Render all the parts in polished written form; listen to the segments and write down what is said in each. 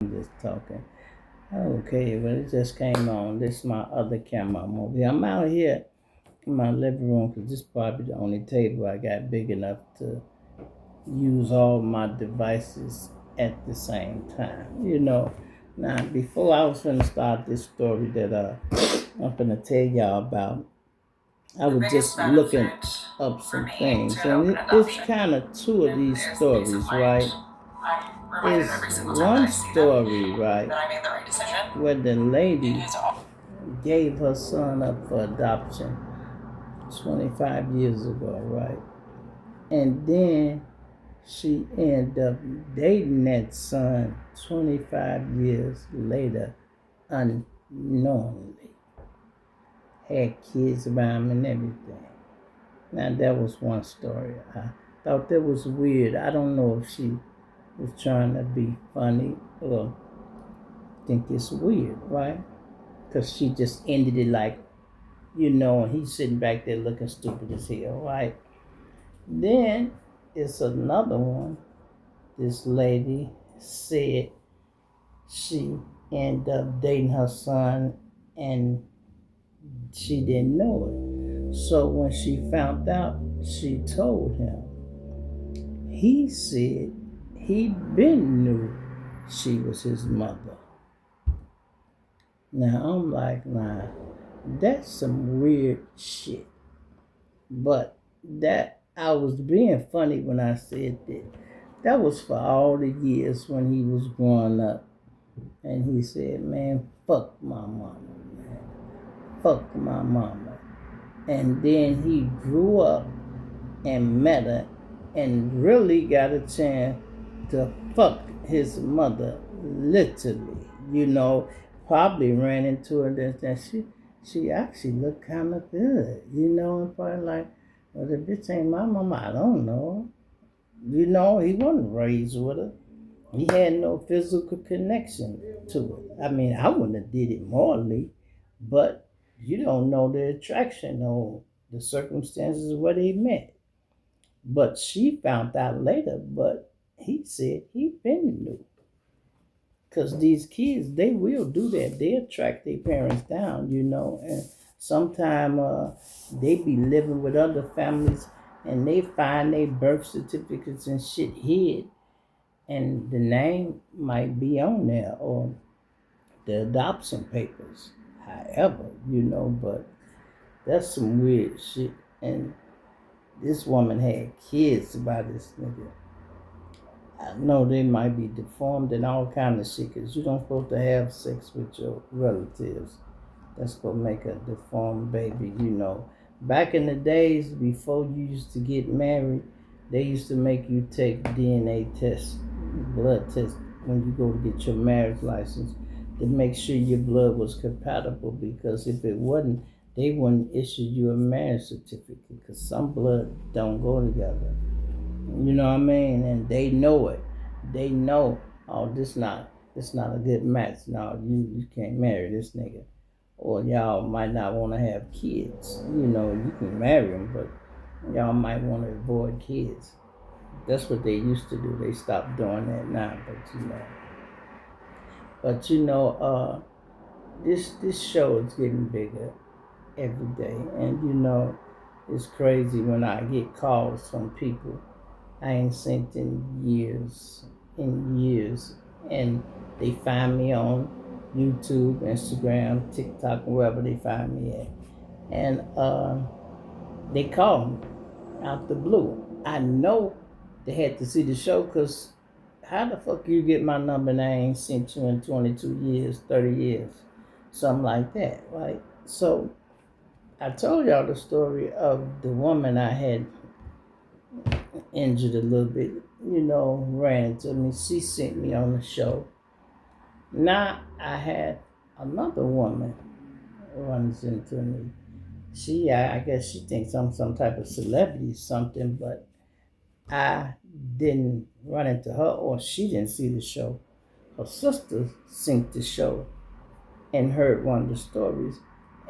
I'm just talking. Okay, but it just came on. This is my other camera movie. I'm out here in my living room because this is probably the only table I got big enough to use all my devices at the same time. Now before I was gonna start this story that I'm gonna tell y'all about, I was just looking up some things, and it's kind of two of these stories, right? Is one story, right, where the lady gave her son up for adoption 25 years ago, right? And then she ended up dating that son 25 years later unknowingly. Had kids around him and everything. Now, that was one story. I thought that was weird. I don't know if she was trying to be funny or think it's weird, right? Because she just ended it like, and he's sitting back there looking stupid as hell, right? Then it's another one. This lady said she ended up dating her son and she didn't know it. So when she found out, she told him. He said he been knew she was his mother. Now I'm like, nah, that's some weird shit. But that I was being funny when I said that. That was for all the years when he was growing up. And he said, man, fuck my mama, man. Fuck my mama. And then he grew up and met her and really got a chance to fuck his mother, literally. Probably ran into her and she actually looked kind of good, and probably like, well, the bitch ain't my mama, I don't know. He wasn't raised with her. He had no physical connection to it. I mean, I wouldn't have did it morally, but you don't know the attraction or the circumstances where they met. But she found out later, but he said he been knew. Because these kids, they will do that. They attract their parents down, and sometimes they be living with other families and they find their birth certificates and shit hid and the name might be on there or the adoption papers. However, but that's some weird shit. And this woman had kids by this nigga. I know they might be deformed and all kind of shit because you don't supposed to have sex with your relatives. That's gonna make a deformed baby. Back in the days before you used to get married, they used to make you take DNA tests, blood tests when you go to get your marriage license to make sure your blood was compatible because if it wasn't, they wouldn't issue you a marriage certificate because some blood don't go together. You know what I mean? And they know it. They know, oh, this not a good match. No, you can't marry this nigga. Or y'all might not want to have kids. You can marry them, but y'all might want to avoid kids. That's what they used to do. They stopped doing that now, this show is getting bigger every day, and it's crazy when I get calls from people I ain't seen in years, and they find me on YouTube, Instagram, TikTok, wherever they find me at, and they call me out the blue. I know they had to see the show because how the fuck you get my number and I ain't seen you in 22 years, 30 years, something like that, right? So I told y'all the story of the woman I had injured a little bit, ran into me. She sent me on the show. Now I had another woman runs into me. I guess she thinks I'm some type of celebrity, something, but I didn't run into her or she didn't see the show. Her sister seen the show and heard one of the stories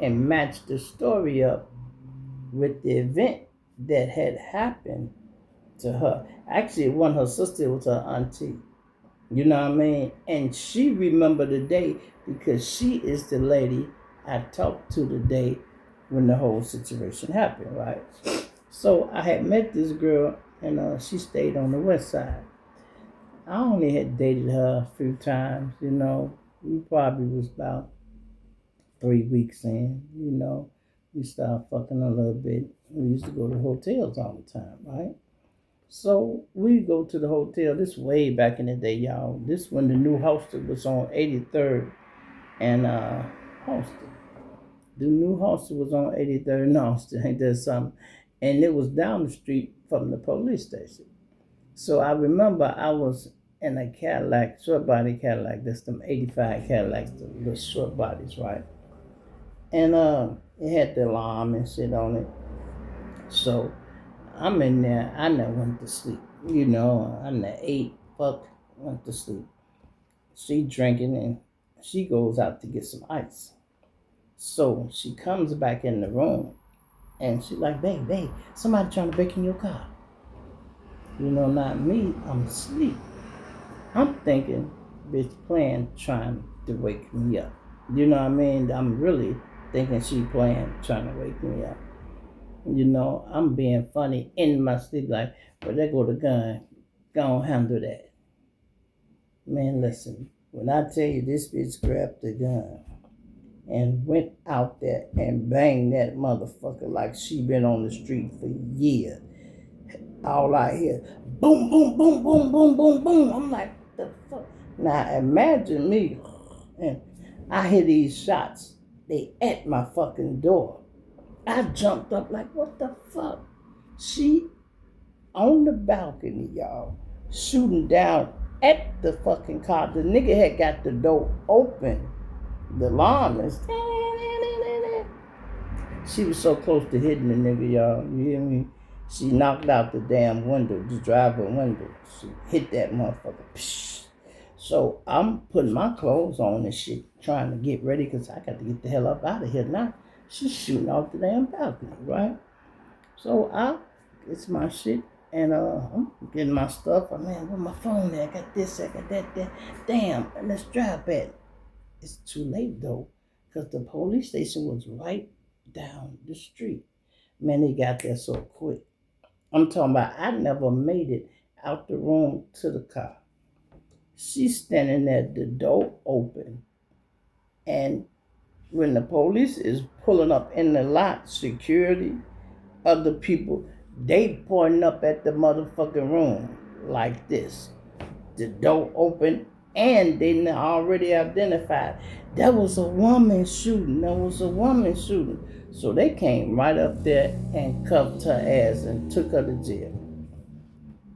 and matched the story up with the event that had happened to her. Actually, it wasn't her sister, it was her auntie. You know what I mean? And she remembered the day because she is the lady I talked to the day when the whole situation happened, right? So I had met this girl, and she stayed on the west side. I only had dated her a few times, you know. We probably was about 3 weeks in, you know. We started fucking a little bit. We used to go to hotels all the time, right? So we go to the hotel. This way back in the day, y'all. This when the new hostel was on 83rd and Hostel. The new hostel was on 83rd and Hostel. Ain't that something? And it was down the street from the police station. So I remember I was in a Cadillac, short body Cadillac. That's them 85 Cadillacs, the short bodies, right? And it had the alarm and shit on it. So I'm in there. I never went to sleep. You know, I never ate, fuck, went to sleep. She drinking and she goes out to get some ice. So she comes back in the room and she like, babe, somebody trying to break in your car. You know, not me. I'm asleep. I'm thinking, bitch, playing trying to wake me up. You know what I mean? I'm really thinking she playing trying to wake me up. You know, I'm being funny in my sleep, like, but there go the gun. Go handle that. Man, listen, when I tell you this bitch grabbed the gun and went out there and banged that motherfucker like she been on the street for years. All I hear, boom, boom, boom, boom, boom, boom, boom. I'm like, the fuck? Now imagine me, and I hear these shots. They at my fucking door. I jumped up like, what the fuck? She on the balcony, y'all, shooting down at the fucking car. The nigga had got the door open. The alarm is. She was so close to hitting the nigga, y'all. You hear me? She knocked out the damn window, the driver window. She hit that motherfucker. Psh. So I'm putting my clothes on and shit, trying to get ready because I got to get the hell up out of here now. She's shooting off the damn balcony, right? So it's my shit, and I'm getting my stuff. Man, where my phone at? I got this, I got that. Damn, and let's drive back. It's too late though, because the police station was right down the street. Man, they got there so quick. I'm talking about I never made it out the room to the car. She's standing there, the door open. And when the police is pulling up in the lot, security, other people, they pointing up at the motherfucking room like this. The door open and they already identified that was a woman shooting. So they came right up there and cuffed her ass and took her to jail.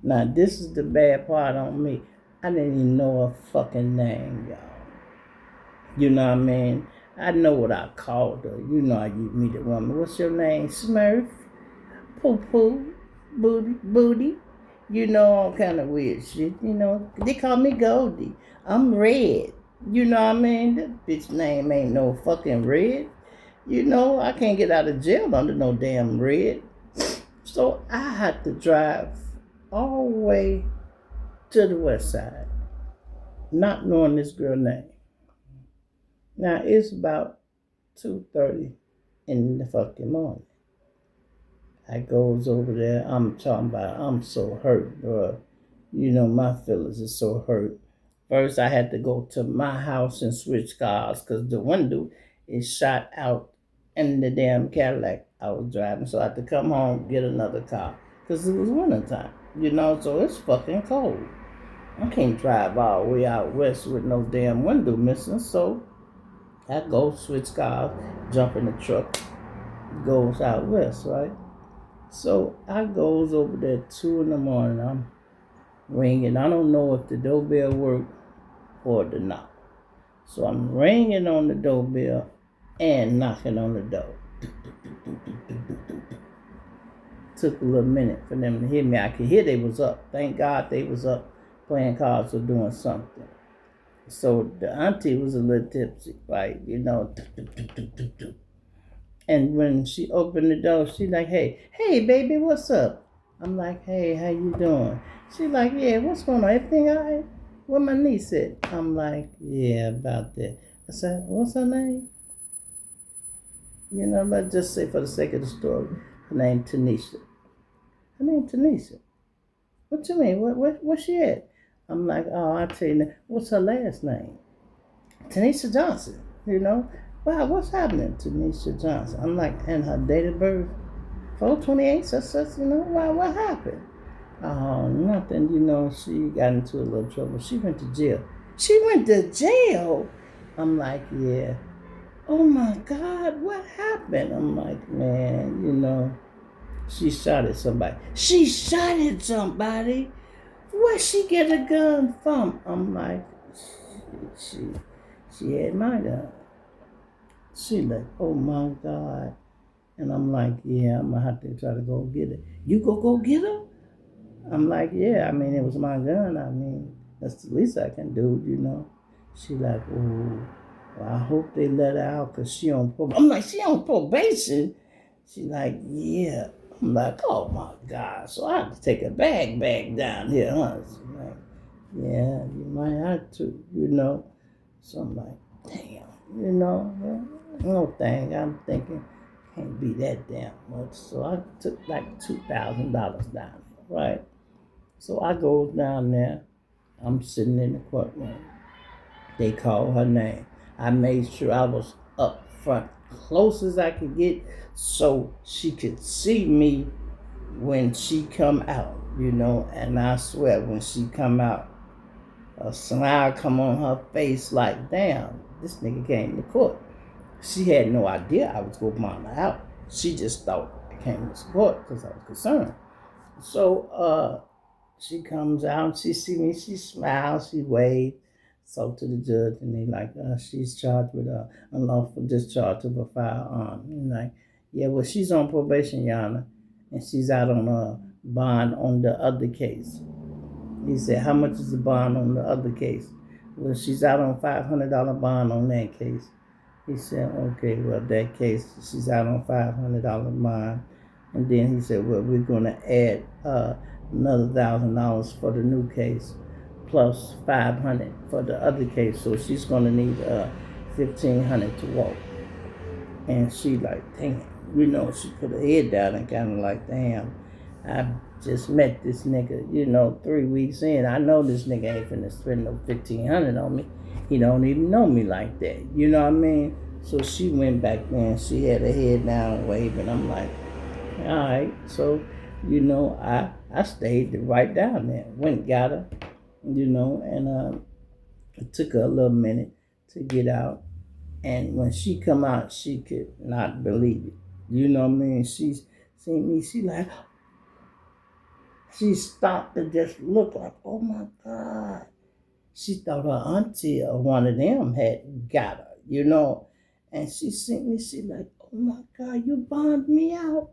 Now this is the bad part on me. I didn't even know her fucking name, y'all. You know what I mean? I know what I called her. You know how you meet a woman. What's your name? Smurf? Poo poo? Booty? You know, all kind of weird shit. You know, they call me Goldie. I'm Red. You know what I mean? That bitch name ain't no fucking Red. You know, I can't get out of jail under no damn Red. So I had to drive all the way to the west side, not knowing this girl name. Now it's about 2:30 in the fucking morning. I goes over there. I'm talking about I'm so hurt, bro. You know, my feelings is so hurt. First, I had to go to my house and switch cars because the window is shot out in the damn Cadillac I was driving. So I had to come home, get another car because it was wintertime, you know, so it's fucking cold. I can't drive all the way out west with no damn window missing. So I go switch cars, jump in the truck, goes out west, right? So I goes over there 2 in the morning. I'm ringing. I don't know if the doorbell worked or the knock. So I'm ringing on the doorbell and knocking on the door. Took a little minute for them to hear me. I could hear they was up. Thank God they was up playing cards or doing something. So the auntie was a little tipsy, right? You know. And when she opened the door, she like, hey, baby, what's up? I'm like, hey, how you doing? She like, yeah, what's going on? Everything all right? What my niece said. I'm like, yeah, about that. I said, what's her name? You know, let's just say for the sake of the story, her name Tanisha. Her name Tanisha. What you mean? What's she at? I'm like, oh, I'll tell you. What's her last name? Tanisha Johnson. You know, wow, what's happening to Tanisha Johnson? I'm like, and her date of birth, 4/28, such, you know, wow, what happened? Oh, nothing, you know, she got into a little trouble. She went to jail. She went to jail? I'm like, yeah. Oh my God, what happened? I'm like, man, you know, she shot at somebody. She shot at somebody? Where she get a gun from? I'm like, she had my gun. She like, oh my God. And I'm like, yeah, I'm gonna have to try to go get it. You go get her? I'm like, yeah, I mean, it was my gun. I mean, that's the least I can do, you know. She like, oh, well, I hope they let her out because she on probation. I'm like, she on probation? She like, yeah. I'm like, oh my God. So I have to take a bag back down here, huh? She like, yeah, you might have to, you know. So I'm like, damn, you know, no thing. I'm thinking, can't be that damn much. So I took like $2,000 down, right? So I go down there. I'm sitting in the courtroom. They call her name. I made sure I was up front, close as I could get, so she could see me when she come out, you know. And I swear, when she come out, a smile come on her face like, damn, this nigga came to court. She had no idea I was going to mom her out. She just thought I came to court because I was concerned. So she comes out, she see me, she smiles, she waves, so to the judge, and they like, she's charged with unlawful discharge of a firearm. And like, yeah, well, she's on probation, Your Honor, and she's out on a bond on the other case. He said, how much is the bond on the other case? Well, she's out on $500 bond on that case. He said, okay, well, that case, she's out on $500 bond. And then he said, well, we're going to add another $1,000 for the new case, plus $500 for the other case. So she's going to need $1,500 to walk. And she like, damn, you know, she put her head down and kind of like, damn, I just met this nigga, you know, 3 weeks in. I know this nigga ain't finna spend no $1,500 on me. He don't even know me like that. You know what I mean? So she went back there and she had her head down waving. I'm like, all right. So, you know, I stayed right down there. Went and got her, you know, and it took her a little minute to get out. And when she come out, she could not believe it. You know what I mean? She's seen me, she stopped and just looked like, oh my God. She thought her auntie or one of them had got her, you know. And she seen me, she like, oh my God, you bombed me out.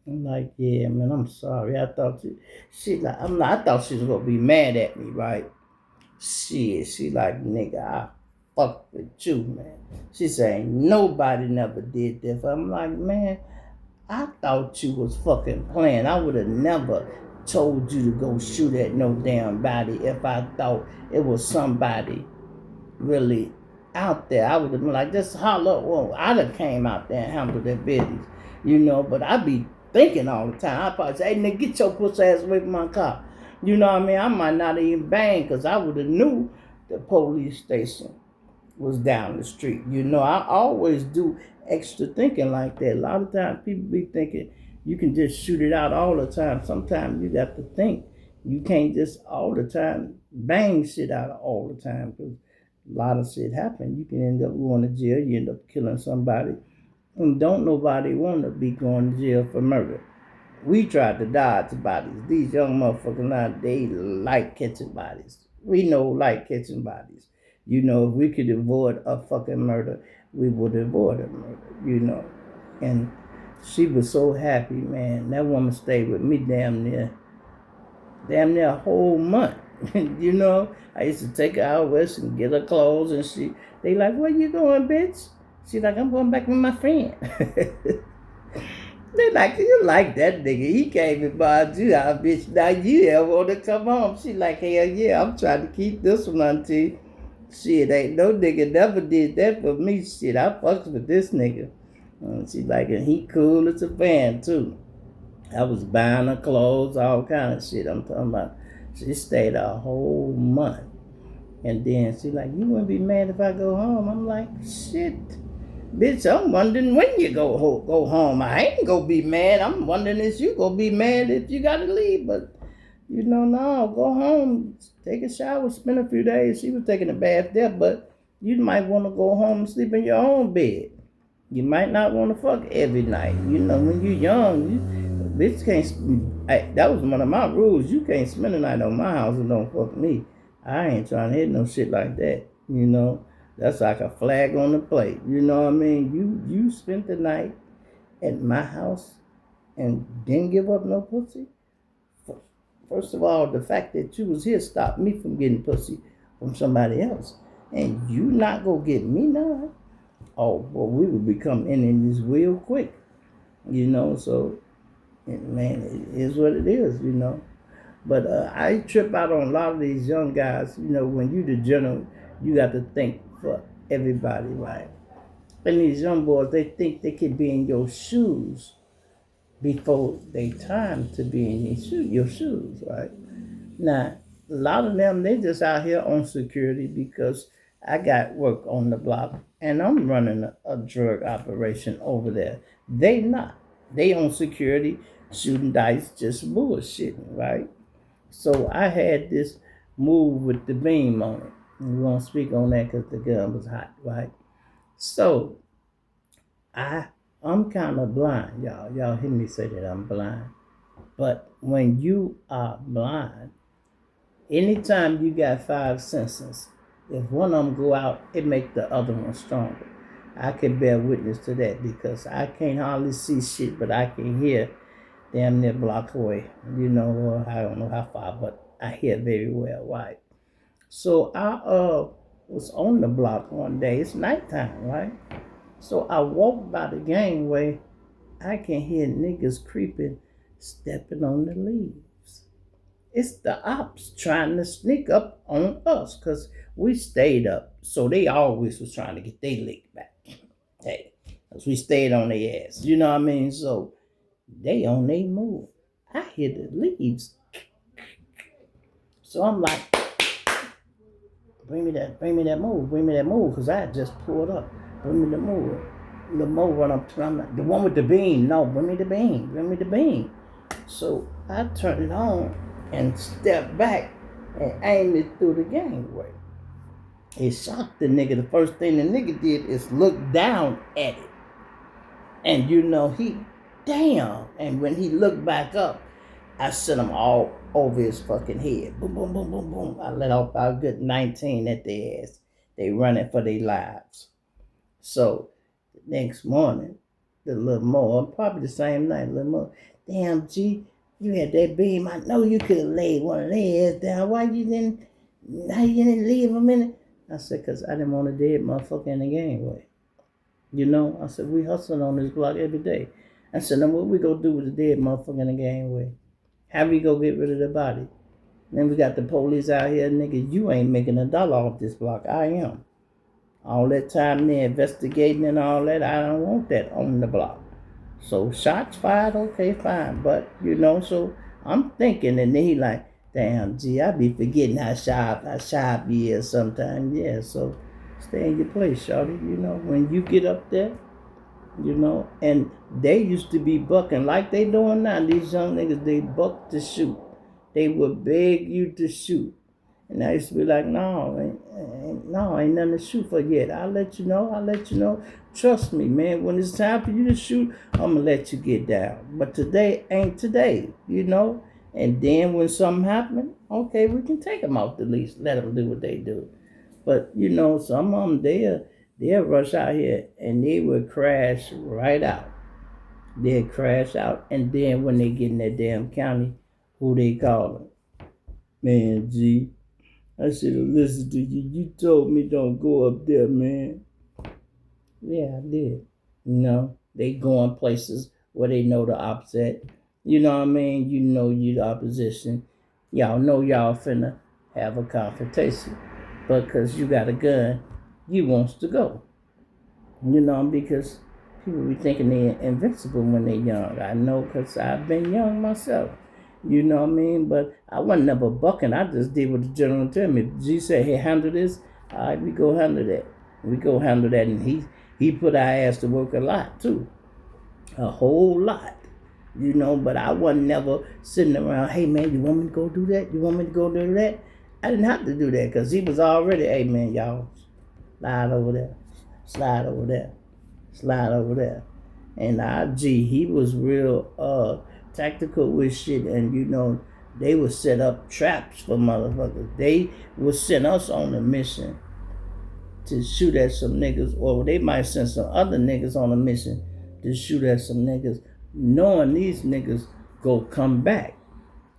I'm like, yeah, man, I'm sorry. I thought I thought she was gonna be mad at me, right? She like, nigga, I fuck with you, man. She said, ain't nobody never did that. I'm like, man, I thought you was fucking playing. I would have never told you to go shoot at no damn body if I thought it was somebody really out there. I would have been like, just holler. Well, I'd have came out there and handled their business, you know. But I be thinking all the time. I probably say, hey, nigga, get your pussy ass away from my car. You know what I mean? I might not even bang because I would have knew the police station was down the street. You know, I always do extra thinking like that. A lot of times people be thinking you can just shoot it out all the time. Sometimes you got to think. You can't just all the time bang shit out all the time because a lot of shit happen. You can end up going to jail. You end up killing somebody. And don't nobody want to be going to jail for murder. We tried to dodge bodies. These young motherfuckers now, they like catching bodies. We know like catching bodies. You know, if we could avoid a fucking murder, we would avoid a murder, you know. And she was so happy, man. That woman stayed with me damn near a whole month. You know, I used to take her out west and get her clothes, and they like, where you going, bitch? She like, I'm going back with my friend. They like, you like that nigga. He came and bought you out, bitch. Now you ever want to come home. She like, hell yeah, I'm trying to keep this one until shit, ain't no nigga never did that for me. Shit, I fucks with this nigga. She like, and he cool as a fan too. I was buying her clothes, all kind of shit. I'm talking about. She stayed a whole month. And then she like, you wouldn't be mad if I go home? I'm like, shit. Bitch, I'm wondering when you go home. I ain't gonna be mad. I'm wondering if you gonna be mad if you gotta leave. But, no, go home. Take a shower, spend a few days. She was taking a bath there, but you might want to go home and sleep in your own bed. You might not want to fuck every night. When you're young, bitch can't. That was one of my rules. You can't spend the night on my house and don't fuck me. I ain't trying to hit no shit like that. That's like a flag on the plate. You know what I mean? You spent the night at my house and didn't give up no pussy. First of all, the fact that you was here stopped me from getting pussy from somebody else, and you not gonna get me none. Oh, well, we would become enemies real quick, so, man, it is what it is. But I trip out on a lot of these young guys, when you the general, you got to think for everybody, right? And these young boys, they think they can be in your shoes before they time to be in your shoes, right? Now, a lot of them, they just out here on security because I got work on the block and I'm running a drug operation over there. They not. They on security, shooting dice, just bullshitting, right? So I had this move with the beam on it. We won't speak on that because the gun was hot, right? So I'm kind of blind, y'all. Y'all hear me say that I'm blind. But when you are blind, anytime you got five senses, if one of them go out, it make the other one stronger. I can bear witness to that because I can't hardly see shit, but I can hear damn near block away. Or I don't know how far, but I hear very well, right? So I was on the block one day. It's nighttime, right? So I walked by the gangway. I can hear niggas creeping, stepping on the leaves. It's the ops trying to sneak up on us because we stayed up. So they always was trying to get their lick back. Hey, because we stayed on their ass. You know what I mean? So they on their move. I hear the leaves. So I'm like, bring me that move, because I had just pulled up. Bring me the move. The move run up to, I'm like, the one with the beam. No, bring me the beam. So I turned it on and stepped back and aimed it through the gangway. It shocked the nigga. The first thing the nigga did is look down at it. And damn. And when he looked back up, I sent him all over his fucking head. Boom, boom, boom, boom, boom. I let off about a good 19 at their ass. They running for their lives. So the next morning, the little more, probably the same night, little more, damn, G, you had that beam. I know you could have laid one of their ass down. How you didn't leave them in it? I said, because I didn't want a dead motherfucker in the gangway. I said, we hustling on this block every day. I said, now what we gonna do with the dead motherfucker in the gangway? How we go get rid of the body? Then we got the police out here, nigga, you ain't making $1 off this block. I am. All that time there investigating and all that, I don't want that on the block. So shots fired, okay, fine. But, so I'm thinking, and then he like, damn, gee, I be forgetting how sharp he is sometimes. Yeah, so stay in your place, shawty. When you get up there, and they used to be bucking like they doing now. These young niggas, they buck to shoot. They would beg you to shoot. And I used to be like, no, ain't nothing to shoot for yet. I'll let you know. Trust me, man. When it's time for you to shoot, I'm going to let you get down. But today ain't today, And then when something happens, okay, we can take them off the leash. Let them do what they do. But, some of them, they'll rush out here and they will crash right out. They'll crash out. And then when they get in that damn county, who they calling? Man, G, I should have listened to you. You told me don't go up there, man. Yeah, I did. They going places where they know the opposite. You know what I mean? You know you the opposition. Y'all know y'all finna have a confrontation. But because you got a gun, you wants to go. You know, because people be thinking they're invincible when they're young. I know because I've been young myself. You know what I mean? But I wasn't never bucking. I just did what the general tell me. G said, hey, handle this. All right, we go handle that. We go handle that. And he put our ass to work a lot, too. A whole lot. You know, but I wasn't never sitting around, hey, man, you want me to go do that? You want me to go do that? I didn't have to do that because he was already, hey, man, y'all, slide over there. Slide over there. Slide over there. And he was real tactical with shit, and you know, they would set up traps for motherfuckers. They would send us on a mission to shoot at some niggas, or they might send some other niggas on a mission to shoot at some niggas, knowing these niggas go come back.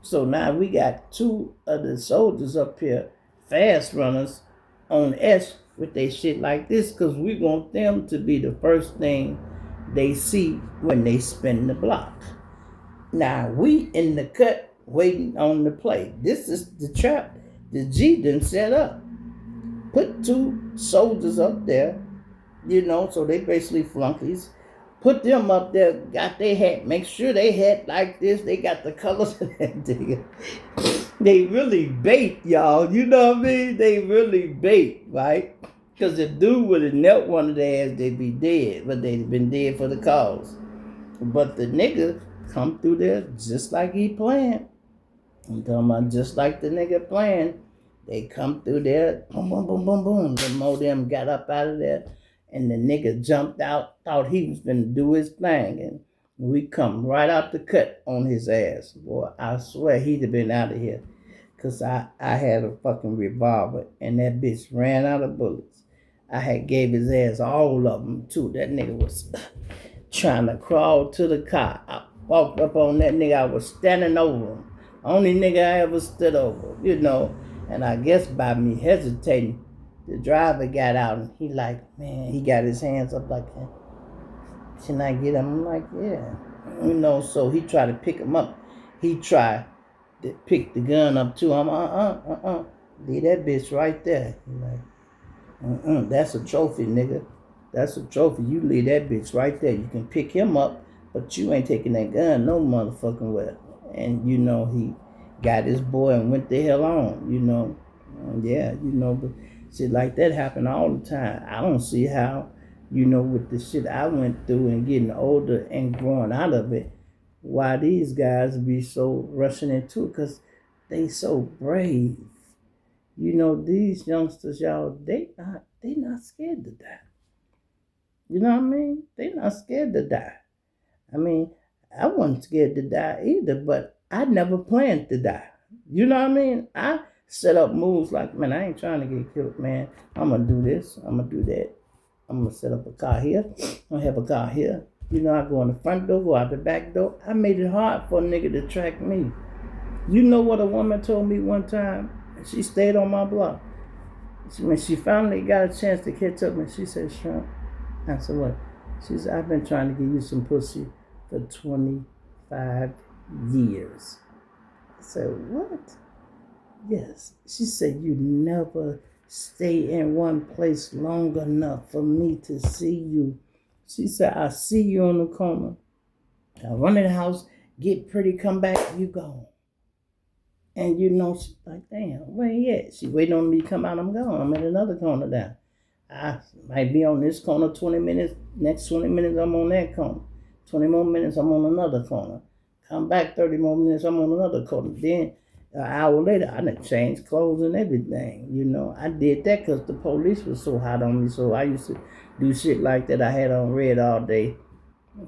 So now we got two of the soldiers up here, fast runners, on S with they shit like this, because we want them to be the first thing they see when they spin the block. Now we in the cut waiting on the play. This is the trap the G done set up. Put two soldiers up there, you know, so they basically flunkies. Put them up there, got their hat, make sure they hat like this, they got the colors of that nigga. They really bait, y'all, you know what I mean? They really bait, right? Because if dude would have knelt one of their ass, they'd be dead, but they'd been dead for the cause. But the nigga come through there just like he planned. I'm talking about just like the nigga planned. They come through there, boom, boom, boom, boom, boom. The more them got up out of there, and the nigga jumped out, thought he was gonna do his thing, and we come right out the cut on his ass. Boy, I swear he'd have been out of here. Cause I had a fucking revolver, and that bitch ran out of bullets. I had gave his ass all of them too. That nigga was trying to crawl to the car. I walked up on that nigga. I was standing over him. Only nigga I ever stood over, you know. And I guess by me hesitating, the driver got out and he like, man, he got his hands up like, can I get him? I'm like, yeah. You know, so he tried to pick him up. He tried to pick the gun up too. I'm leave that bitch right there. He like, that's a trophy, nigga. That's a trophy. You leave that bitch right there. You can pick him up, but you ain't taking that gun no motherfucking well. And, you know, he got his boy and went the hell on, you know. Yeah, you know, but shit like that happen all the time. I don't see how, you know, with the shit I went through and getting older and growing out of it, why these guys be so rushing into it, because they so brave. You know, these youngsters, y'all, they not scared to die. You know what I mean? They not scared to die. I mean, I wasn't scared to die either, but I never planned to die. You know what I mean? I set up moves like, man, I ain't trying to get killed, man. I'm going to do this. I'm going to do that. I'm going to set up a car here. I'm going to have a car here. You know, I go in the front door, go out the back door. I made it hard for a nigga to track me. You know what a woman told me one time? She stayed on my block. When she finally got a chance to catch up, and she said, Shrimp. I said, what? She said, I've been trying to give you some pussy for 25 years. I said, what? Yes. She said, you never stay in one place long enough for me to see you. She said, I see you on the corner. I run in the house, get pretty, come back, you gone. And you know, she's like, damn, where he at? She waiting on me to come out, I'm gone. I'm in another corner down. I might be on this corner 20 minutes. Next 20 minutes, I'm on that corner. 20 more minutes, I'm on another corner. Come back 30 more minutes, I'm on another corner. Then an hour later, I done changed clothes and everything. You know, I did that because the police was so hot on me. So I used to do shit like that. I had on red all day.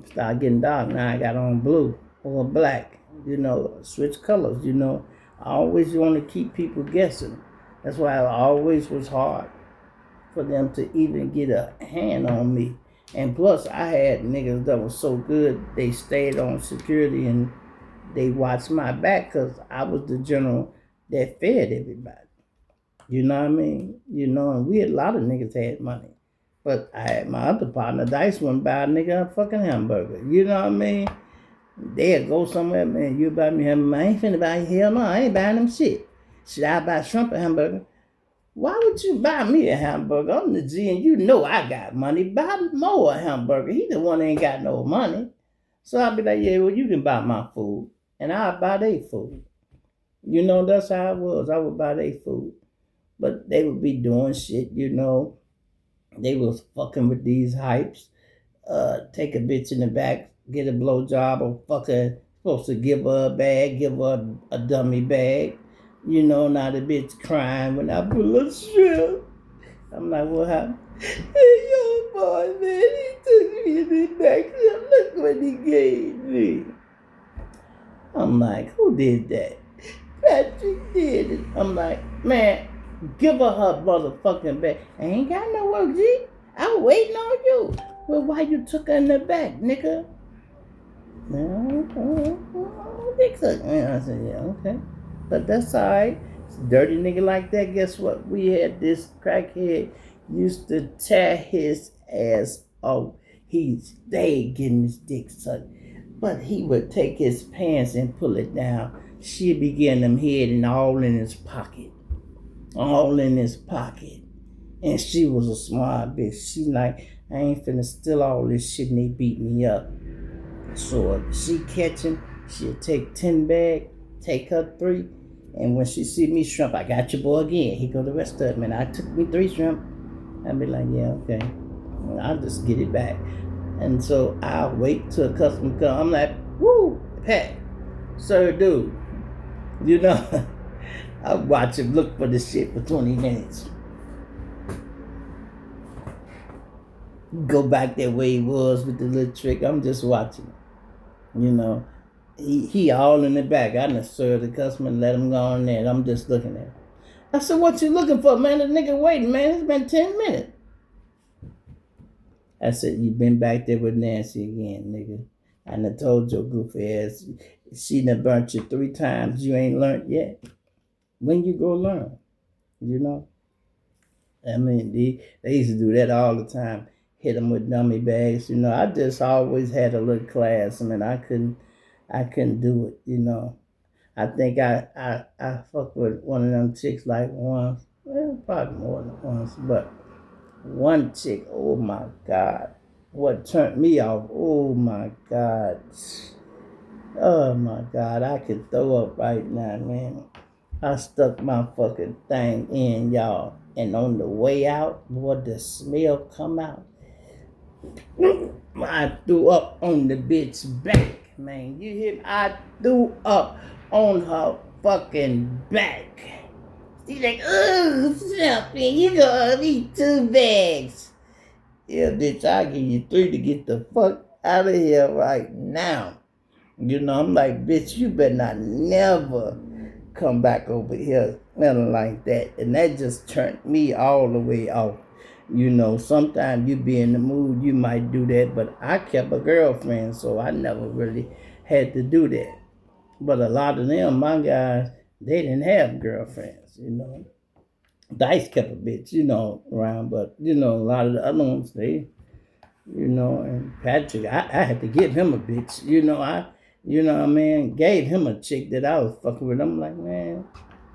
Started getting dark. Now I got on blue or black. You know, switch colors. You know, I always want to keep people guessing. That's why it always was hard for them to even get a hand on me. And plus, I had niggas that was so good, they stayed on security and they watched my back because I was the general that fed everybody. You know what I mean? You know, and a lot of niggas had money. But I had my other partner, Dice, went buy a nigga a fucking hamburger. You know what I mean? They'll go somewhere, man, you buy me a hamburger. I ain't finna buy you, hell no, I ain't buying them shit. Should I buy shrimp a hamburger? Why would you buy me a hamburger? I'm the G and you know I got money. Buy Mo a hamburger. He the one that ain't got no money. So I'll be like, yeah, well, you can buy my food. And I'll buy their food. You know, that's how it was. I would buy their food. But they would be doing shit, you know. They was fucking with these hypes. Take a bitch in the back, get a blowjob, or fucker supposed to give her a bag, give her a dummy bag. You know, now the bitch crying when I pull a strip. I'm like, what happened? Hey, yo, boy, man, he took me in the back. Look what he gave me. I'm like, who did that? Patrick did it. I'm like, man, give her motherfucking back. I ain't got no work, G. I was waiting on you. Well, why you took her in the back, nigga? No, I think so. I said, yeah, okay. But that's all right. Dirty nigga like that, guess what? We had this crackhead used to tear his ass off. He stayed getting his dick sucked. But he would take his pants and pull it down. She'd be getting them head and all in his pocket. All in his pocket. And she was a smart bitch. She like, I ain't finna steal all this shit and they beat me up. So if she catch him, she'll take 10 bags, take her 3. And when she see me shrimp, I got your boy again. He go the rest of them. And I took me 3 shrimp. I'd be like, yeah, okay. I'll just get it back. And so I'll wait till a customer come. I'm like, woo, Pat, sir, dude. You know, I watch him look for this shit for 20 minutes. Go back that way he was with the little trick. I'm just watching. You know, he all in the back. I done served the customer and let him go in there. I'm just looking at him. I said, what you looking for, man? The nigga waiting, man. It's been 10 minutes. I said, you been back there with Nancy again, nigga. I done told your goofy ass, she done burnt you 3 times. You ain't learned yet. When you go learn, you know? I mean, they used to do that all the time. Hit them with dummy bags, you know. I just always had a little class. I mean, I couldn't do it, you know. I think I fucked with one of them chicks like once, well, probably more than once, but one chick, oh my God, what turned me off, oh my God, I could throw up right now, man. I stuck my fucking thing in, y'all, and on the way out, boy, the smell come out. I threw up on the bitch back, man. You hear me? I threw up on her fucking back. She's like, oh, something, you gonna eat 2 bags. Yeah, bitch, I'll give you 3 to get the fuck out of here right now. You know, I'm like, bitch, you better not never come back over here smelling like that. And that just turned me all the way off. You know, sometimes you be in the mood, you might do that, but I kept a girlfriend, so I never really had to do that. But a lot of them, my guys, they didn't have girlfriends, you know. Dice kept a bitch, you know, around, but, you know, a lot of the other ones, they, you know, and Patrick, I had to give him a bitch, you know, what I mean, gave him a chick that I was fucking with. I'm like, man,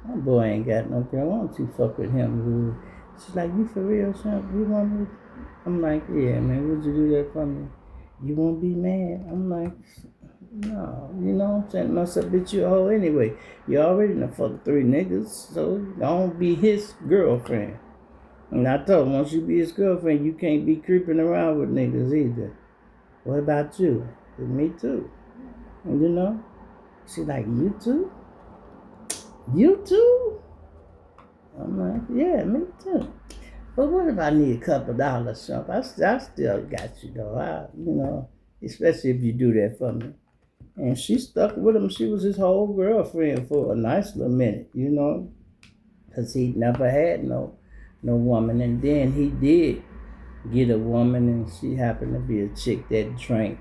my boy ain't got no girl, why don't you fuck with him, dude? She's like, you for real, son? You want me? I'm like, yeah, man, would you do that for me? You won't be mad? I'm like, no, you know what I'm saying? Must have bitch you a hoe anyway. You already done fucked 3 niggas, so don't be his girlfriend. And I told him, once you be his girlfriend, you can't be creeping around with niggas either. What about you? Me too. And you know, she's like, you too? You too? I'm like, yeah, me too. But what if I need a couple dollars, something? I still got you, though. You know, especially if you do that for me. And she stuck with him. She was his whole girlfriend for a nice little minute, you know, because he never had no woman. And then he did get a woman, and she happened to be a chick that drank.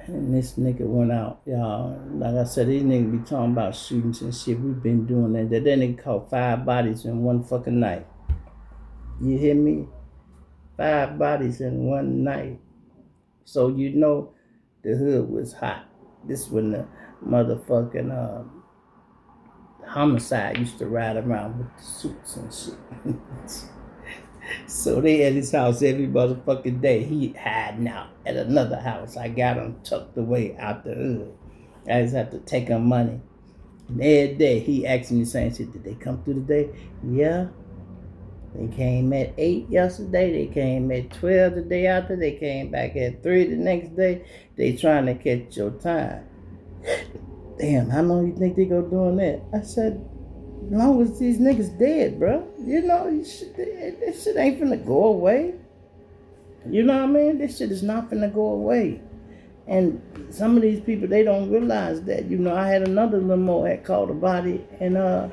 And this nigga went out, y'all. Like I said, these niggas be talking about shootings and shit. We've been doing that. That nigga caught 5 bodies in one fucking night. You hear me? 5 bodies in one night. So you know the hood was hot. This when the motherfucking homicide used to ride around with the suits and shit. So they at his house every motherfucking day. He hiding out at another house. I got him tucked away out the hood. I just have to take him money. And every day he asking me saying shit, did they come through today? Yeah. They came at 8 yesterday. They came at 12 the day after. They came back at 3 the next day. They trying to catch your time. Damn, how long you think they go doing that? I said, as long as these niggas dead, bro. You know, this shit ain't finna go away. You know what I mean? This shit is not finna go away. And some of these people, they don't realize that. You know, I had another limo that called a body, and I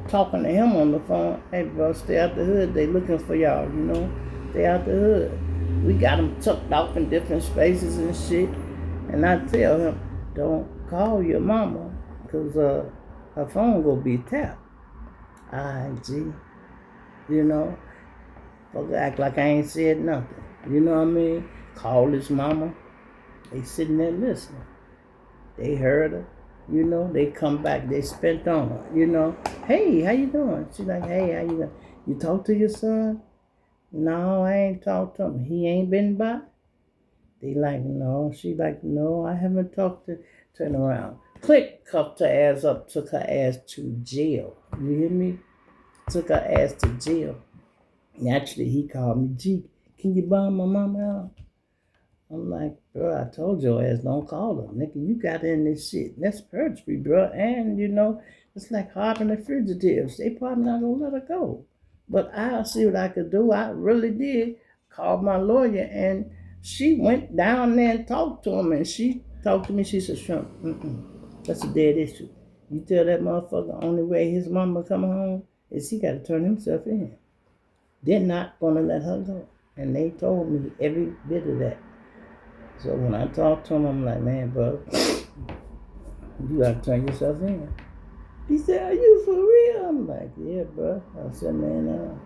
talking to him on the phone. Hey, bro, stay out the hood. They looking for y'all, you know. Stay out the hood. We got them tucked off in different spaces and shit. And I tell him, don't call your mama, because her phone will be tapped. G, you know. Fuck, act like I ain't said nothing. You know what I mean? Call his mama. They sitting there listening. They heard her. You know, they come back. They spent on her. You know, hey, how you doing? She's like, hey, how you doing? You talk to your son? No, I ain't talked to him. He ain't been by? They like, no. She like, no, I haven't talked to. Turn around. Click, cuffed her ass up, took her ass to jail. You hear me? Took her ass to jail. And actually, he called me, G, can you bomb my mama out? I'm like, bro, I told your ass don't call her. Nigga, you got in this shit. That's perjury, bro. And, you know, it's like harboring the fugitives. They probably not going to let her go. But I'll see what I could do. I really did call my lawyer, and she went down there and talked to him, and she talked to me. She said, Shrimp, that's a dead issue. You tell that motherfucker the only way his mama come home is he got to turn himself in. They're not going to let her go. And they told me every bit of that. So when I talk to him, I'm like, man, bro, you got to turn yourself in. He said, are you for real? I'm like, yeah, bro. I said, man,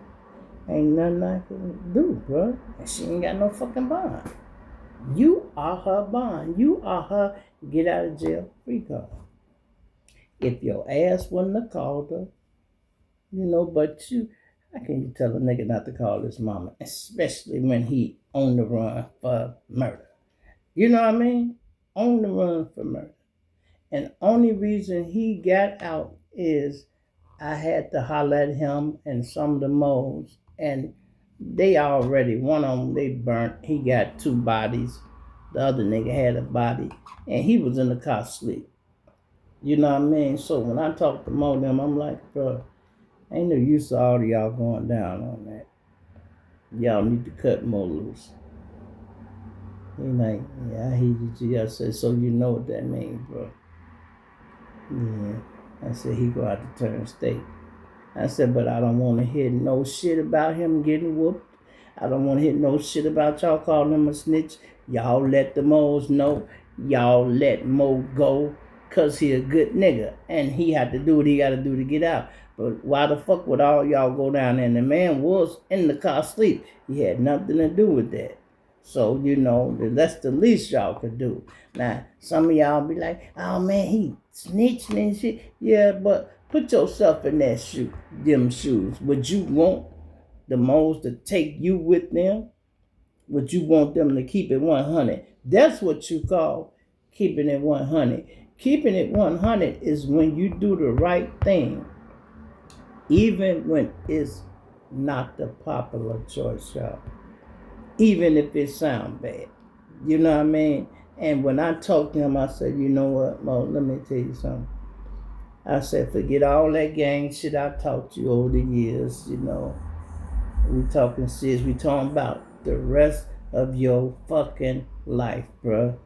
ain't nothing I can do, bro. And she ain't got no fucking bond. You are her bond. You are her get out of jail free card. If your ass wouldn't have called her, you know, but you, how can you tell a nigga not to call his mama, especially when he on the run for murder? You know what I mean? On the run for murder. And only reason he got out is I had to holler at him and some of the moles. And they already, one of them, they burnt. He got 2 bodies. The other nigga had a body. And he was in the car asleep. You know what I mean? So when I talk to Mo them, I'm like, bro, ain't no use of all of y'all going down on that. Y'all need to cut Mo loose. He like, yeah, I hear you, G. I said, so you know what that means, bro. Yeah. I said, he go out to turn state. I said, but I don't want to hear no shit about him getting whooped. I don't want to hear no shit about y'all calling him a snitch. Y'all let the moles know. Y'all let Mo go because he a good nigga. And he had to do what he got to do to get out. But why the fuck would all y'all go down there? And the man was in the car asleep. He had nothing to do with that. So, you know, that's the least y'all could do. Now, some of y'all be like, oh man, he snitching and shit. Yeah, but put yourself in that them shoes. Would you want the moles to take you with them? Would you want them to keep it 100? That's what you call keeping it 100. Keeping it 100 is when you do the right thing, even when it's not the popular choice, y'all. Even if it sounds bad. You know what I mean? And when I talked to him, I said, you know what, Mo, let me tell you something. I said, forget all that gang shit I taught you over the years, you know. We talking serious. We talking about the rest of your fucking life, bro.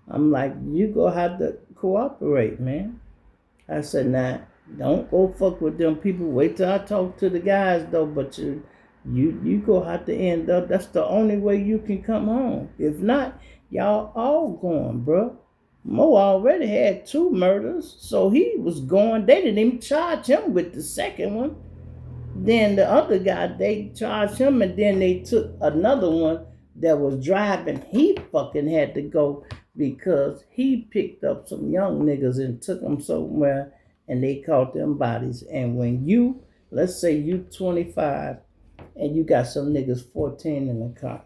I'm like, you gonna have to cooperate, man. I said, nah, don't go fuck with them people. Wait till I talk to the guys, though, but you gonna have to end up. That's the only way you can come home. If not, y'all all going, bro. Mo already had 2 murders, so he was going. They didn't even charge him with the second one. then the other guy, they charged him, and then they took another one that was driving. He fucking had to go because he picked up some young niggas and took them somewhere, and they caught them bodies. And when you, let's say you 25, and you got some niggas 14 in the car,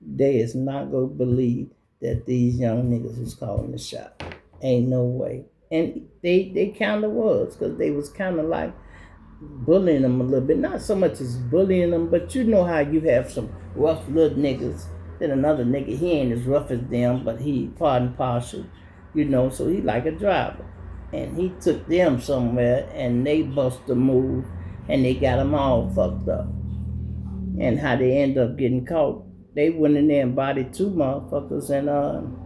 they is not gonna believe that these young niggas is calling the shot. Ain't no way. And they kind of was, because they was kind of like bullying them a little bit. Not so much as bullying them, but you know how you have some rough little niggas. Then another nigga, he ain't as rough as them, but he part and partial, you know, so he like a driver. And he took them somewhere, and they bust a move, and they got them all fucked up. And how they end up getting caught, they went in there and bodied two motherfuckers, and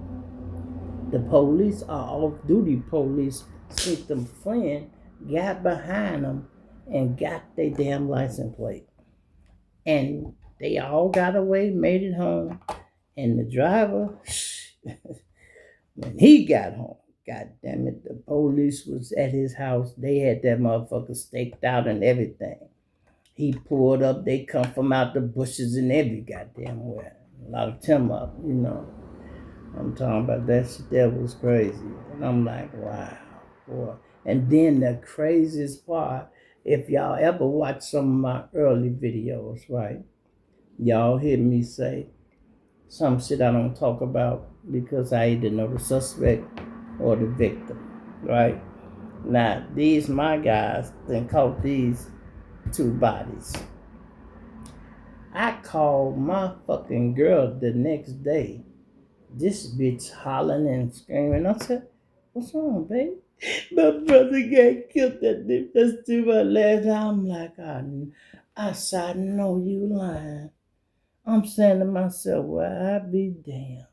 the police, off-duty police, seen them fleeing, got behind them, and got their damn license plate. And they all got away, made it home. And the driver, when he got home, god damn it, the police was at his house. They had that motherfucker staked out and everything. He pulled up, they come from out the bushes and every goddamn where. A lot of timber up, you know. I'm talking about that shit, that was crazy. And I'm like, wow, boy. And then the craziest part, if y'all ever watch some of my early videos, right, y'all hear me say some shit I don't talk about because I either know the suspect or the victim, right? Now, these my guys then caught these two bodies. I called my fucking girl the next day. This bitch hollering and screaming. I said, what's wrong, babe? My brother got killed that day. That's too much last night. I'm like, I said, I know you lying. I'm saying to myself, well, I be damned.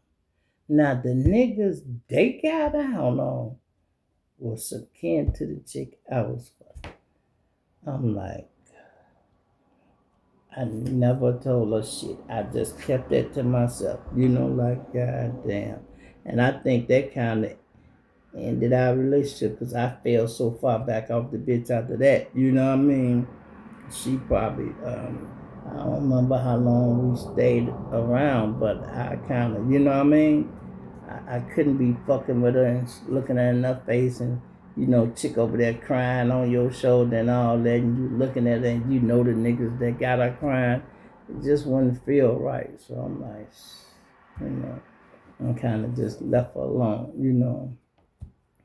Now, the niggas they got out on was akin to the chick I was fucking. I'm like, I never told her shit. I just kept that to myself. You know, like, god damn. And I think that kind of ended our relationship because I fell so far back off the bitch after that. You know what I mean? She probably, I don't remember how long we stayed around, but I kind of, you know what I mean? I couldn't be fucking with her and looking at her in her face and, you know, chick over there crying on your shoulder and all that, and you looking at her and you know the niggas that got her crying. It just wouldn't feel right. So I'm like, you know, I kind of just left her alone, you know.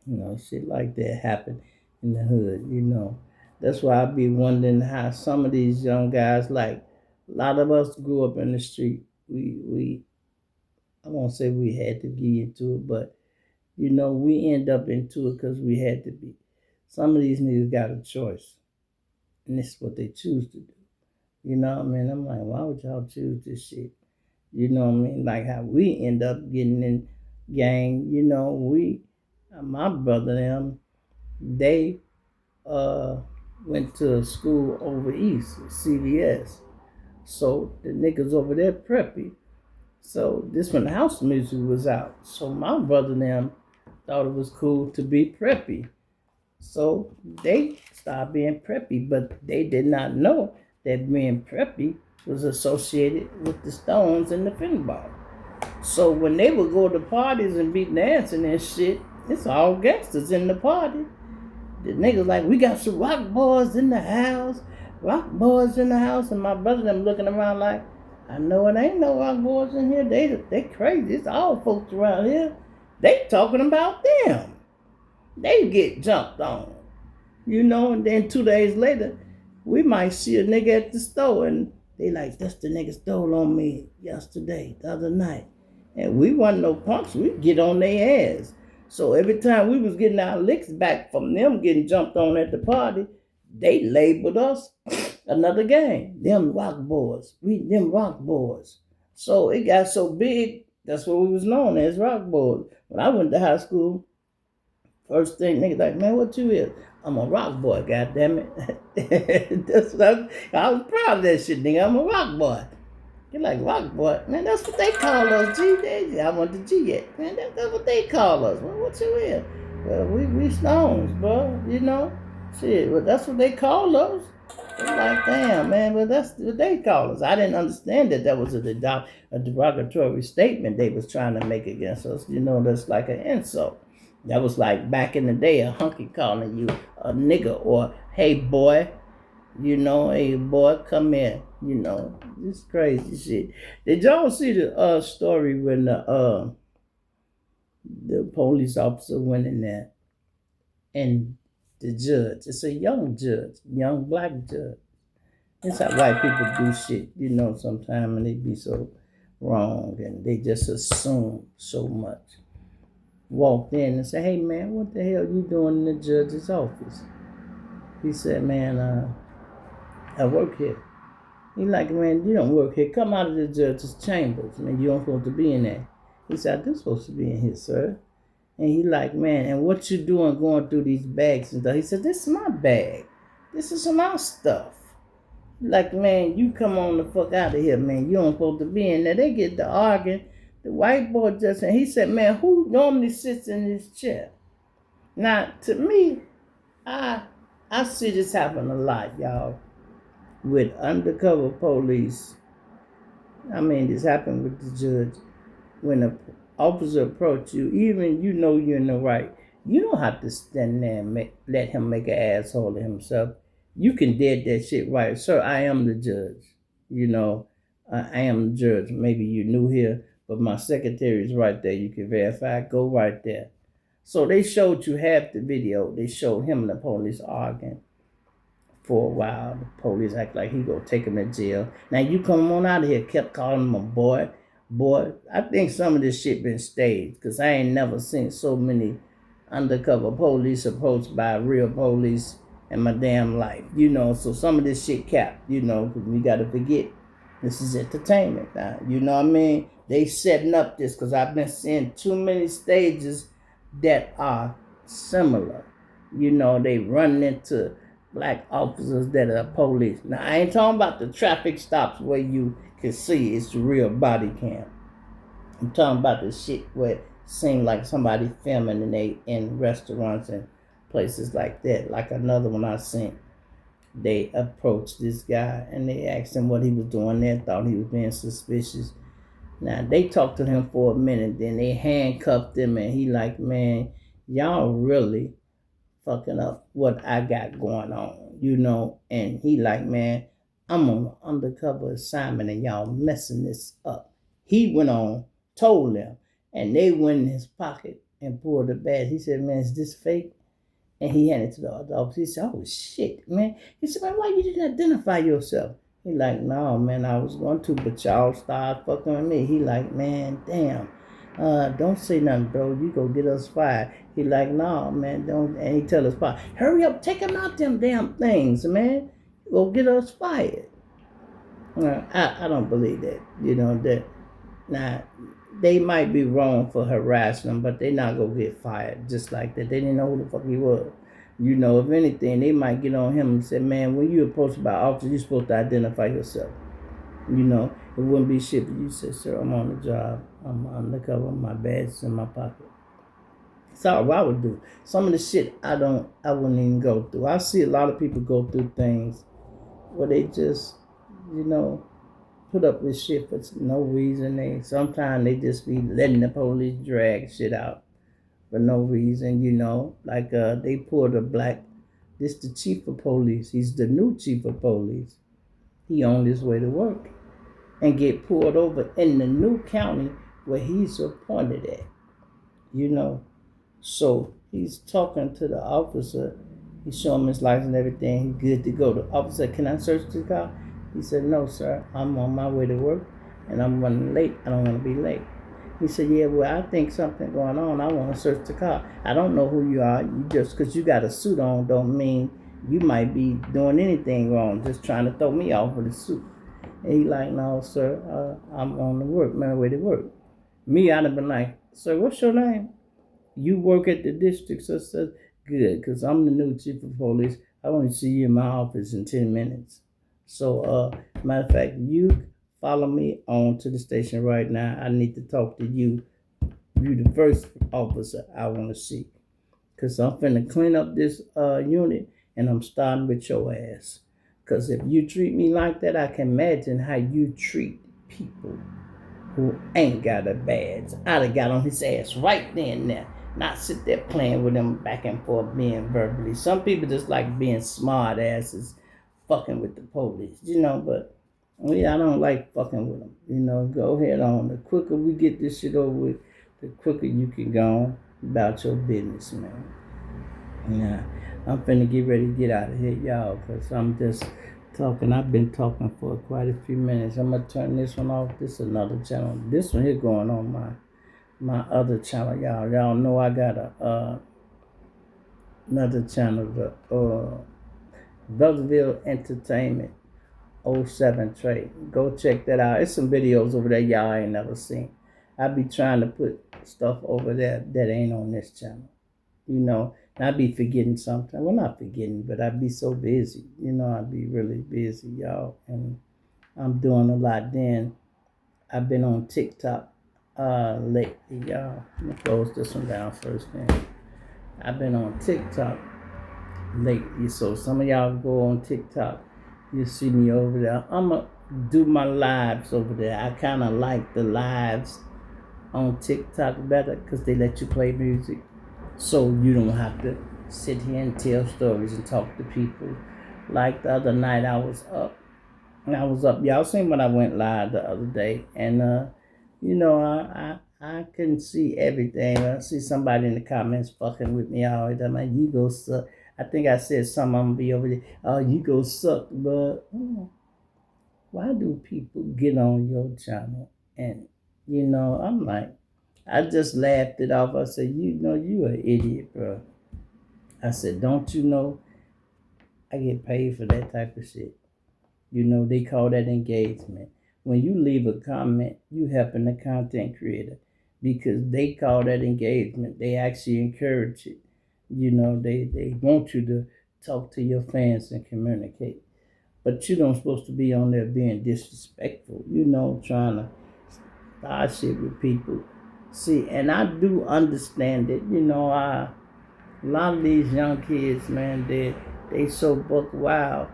You know, shit like that happen in the hood, you know. That's why I be wondering how some of these young guys, like a lot of us grew up in the street. We I won't say we had to get into it, but you know, we end up into it because we had to be. Some of these niggas got a choice, and this is what they choose to do. You know what I mean? I'm like, why would y'all choose this shit? You know what I mean? Like how we end up getting in gang. You know, my brother them, they went to a school over east, CVS. So the niggas over there preppy. So this when the house music was out. So my brother and them thought it was cool to be preppy. So they started being preppy, but they did not know that being preppy was associated with the Stones and the Finball. So when they would go to parties and be dancing and shit, it's all gangsters in the party. The niggas like, we got some rock boys in the house. Rock boys in the house. And my brother them looking around like, I know it ain't no rock boys in here. They crazy. It's all folks around here. They talking about them. They get jumped on. You know, and then 2 days later, we might see a nigga at the store and they like, that's the nigga stole on me yesterday, the other night. And we wasn't no punks. We get on their ass. So every time we was getting our licks back from them getting jumped on at the party, they labeled us another gang. Them rock boys. Them rock boys. So it got so big, that's what we was known as, rock boys. When I went to high school, first thing niggas like, man, what you is? I'm a rock boy, goddammit. That's what I was proud of that shit, nigga. I'm a rock boy. You're like, rock boy? Man, that's what they call us, G. I want the G yet. Man, that's what they call us. Well, what you is? Well, we Stones, bro, you know? Shit, well, that's what they call us. Like, damn, man, but that's what they call us. I didn't understand that was a derogatory statement they was trying to make against us. That's like an insult. That was like back in the day, a hunky calling you a nigga or, hey, boy, hey, boy, come here. This crazy shit. Did y'all see the story when the police officer went in there and the judge, it's a young judge, young black judge. It's how white people do shit, sometimes, and they be so wrong and they just assume so much. Walked in and said, hey man, what the hell you doing in the judge's office? He said, man, I work here. He like, man, you don't work here. Come out of the judge's chambers, man. You don't supposed to be in there. He said, I do supposed to be in here, sir. And he like, man, and what you doing going through these bags and stuff? He said, this is my bag. This is my stuff. Like, man, you come on the fuck out of here, man. You don't supposed to be in there. They get to arguing. The white boy just, and he said, man, who normally sits in this chair? Now, to me, I see this happen a lot, y'all, with undercover police. I mean, this happened with the judge. When an officer approach you, even you're in the right, you don't have to stand there and let him make an asshole of himself. You can dead that shit right. Sir, I am the judge. I am the judge. Maybe you new here, but my secretary is right there. You can verify. Go right there. So they showed you half the video. They showed him and the police arguing for a while. The police act like he gonna take him to jail. Now you come on out of here. Kept calling him a boy. Boy, I think some of this shit been staged because I ain't never seen so many undercover police approached by real police in my damn life. So some of this shit capped, because we gotta forget this is entertainment now. You know what I mean? They setting up this because I've been seeing too many stages that are similar. They run into black officers that are police. Now, I ain't talking about the traffic stops where you can see it's the real body cam. I'm talking about the shit where it seems like somebody filming in restaurants and places like that. Like another one I seen. They approached this guy and they asked him what he was doing there, thought he was being suspicious. Now, they talked to him for a minute, then they handcuffed him and he like, man, y'all really fucking up what I got going on, and he like, man, I'm on an undercover assignment and y'all messing this up. He went on, told them, and they went in his pocket and pulled the badge. He said, man, is this fake? And he handed it to the other officer. He said, oh shit, man. He said, man, why you didn't identify yourself? He like, no, man, I was going to, but y'all started fucking with me. He like, man, damn. Don't say nothing, bro. You go get us fired. He like, no, man, don't. And he tell us, hurry up, take him out them damn things, man. Go get us fired. I don't believe that. That. Now, they might be wrong for harassing him, but they not gonna get fired just like that. They didn't know who the fuck he was. If anything, they might get on him and say, man, when you approached by officer, you're supposed to identify yourself. It wouldn't be shit, but you said, sir, I'm on the job. I'm undercover, my badge is in my pocket. That's all I would do. Some of the shit I wouldn't even go through. I see a lot of people go through things where they just, put up with shit for no reason. Sometimes they just be letting the police drag shit out for no reason, Like they pulled this the chief of police. He's the new chief of police. He on his way to work and get pulled over in the new county where he's appointed at, So he's talking to the officer. He's showing him his license and everything. He's good to go. The officer said, can I search the car? He said, no, sir. I'm on my way to work and I'm running late. I don't want to be late. He said, yeah, well, I think something going on. I want to search the car. I don't know who you are. You just because you got a suit on don't mean you might be doing anything wrong, just trying to throw me off with a suit. And he like, no, sir, I'm on the work, my way to work. Me, I'd have been like, sir, what's your name? You work at the district, so says, good, because I'm the new chief of police. I want to see you in my office in 10 minutes. So, matter of fact, you follow me on to the station right now. I need to talk to you. You the first officer I want to see. Because I'm finna clean up this unit and I'm starting with your ass. Because if you treat me like that, I can imagine how you treat people who ain't got a badge. I'd have got on his ass right then and there. Not sit there playing with him back and forth, being verbally. Some people just like being smart asses, fucking with the police, but I don't like fucking with them. Go ahead on. The quicker we get this shit over with, the quicker you can go on about your business, man. Yeah, I'm finna get ready to get out of here, y'all, because I'm just talking. I've been talking for quite a few minutes. I'm gonna turn this one off. This is another channel. This one here going on my other channel, y'all. Y'all know I got a another channel, the Belleville Entertainment '07 Trade. Go check that out. It's some videos over there y'all ain't never seen. I be trying to put stuff over there that ain't on this channel. And I be forgetting sometimes. Well, not forgetting, but I be so busy. I be really busy, y'all. And I'm doing a lot then. I've been on TikTok lately, y'all. I'm gonna close this one down first, man. I've been on TikTok lately, so some of y'all go on TikTok, you see me over there. I'm gonna do my lives over there. I kind of like the lives on TikTok better because they let you play music, so you don't have to sit here and tell stories and talk to people. Like the other night, I was up. Y'all seen when I went live the other day, and I couldn't see everything. I see somebody in the comments fucking with me all the time. Like, you go suck. I think I said something. I'm gonna be over there. Oh, you go suck, but why do people get on your channel? And I'm like, I just laughed it off. I said, you an idiot, bro. I said, don't you know I get paid for that type of shit? They call that engagement. When you leave a comment, you helping the content creator because they call that engagement. They actually encourage it. They want you to talk to your fans and communicate. But you don't supposed to be on there being disrespectful, trying to start shit with people. See, and I do understand it. A lot of these young kids, man, they so buck wild.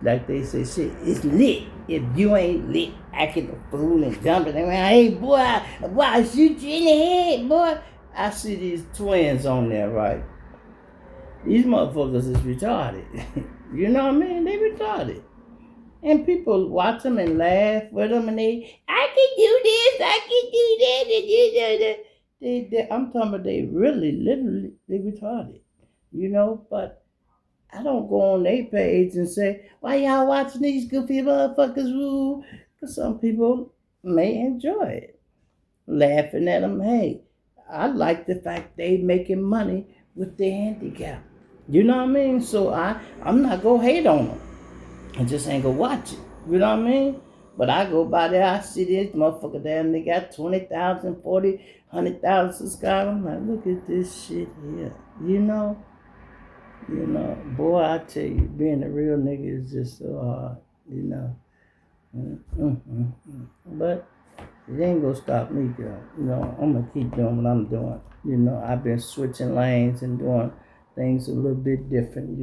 Like they say, shit, it's lit. If you ain't lit, acting a fool and jumping around, hey boy, I shoot you in the head, boy. I see these twins on there, right? These motherfuckers is retarded. You know what I mean? They retarded. And people watch them and laugh with them, and I can do this, I can do that, and you know that. I'm talking about they really, literally, they retarded. But I don't go on their page and say, why y'all watching these goofy motherfuckers? Woo? Because some people may enjoy it. Laughing at them. Hey, I like the fact they making money with their handicap. You know what I mean? So I'm not going to hate on them. I just ain't going to watch it. You know what I mean? But I go by there, I see this motherfucker there, and they got 20,000, 40, 100,000 subscribers. I'm like, look at this shit here. Boy, I tell you, being a real nigga is just so hard. But it ain't gonna stop me, girl. I'm gonna keep doing what I'm doing. I've been switching lanes and doing things a little bit different.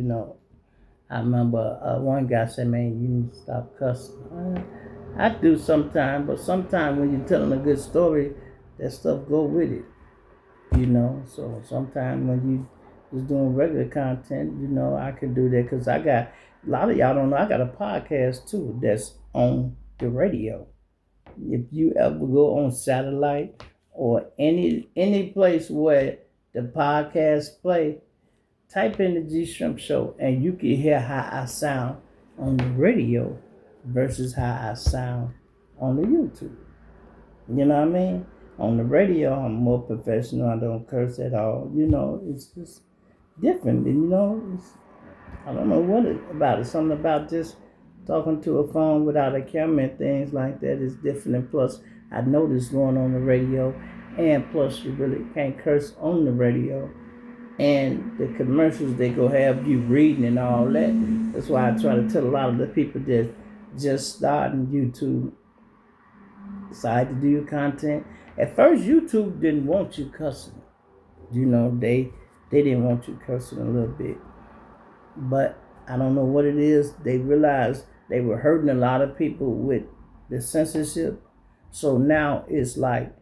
I remember one guy said, man, you need to stop cussing. I do sometimes, but sometimes when you're telling a good story, that stuff go with it. So sometimes when you just doing regular content, I can do that because I got, a lot of y'all don't know, I got a podcast too that's on the radio. If you ever go on satellite or any place where the podcast play, type in the G Shrimp Show and you can hear how I sound on the radio versus how I sound on the YouTube. You know what I mean? On the radio, I'm more professional. I don't curse at all. It's just different. And, I don't know what about it. Something about just talking to a phone without a camera and things like that is different. And plus, I know this going on the radio. And plus, you really can't curse on the radio. And the commercials, they go have you reading and all that. That's why I try to tell a lot of the people that just starting YouTube, decide to do your content. At first, YouTube didn't want you cussing. They didn't want you cussing a little bit. But I don't know what it is. They realized they were hurting a lot of people with the censorship. So now it's like,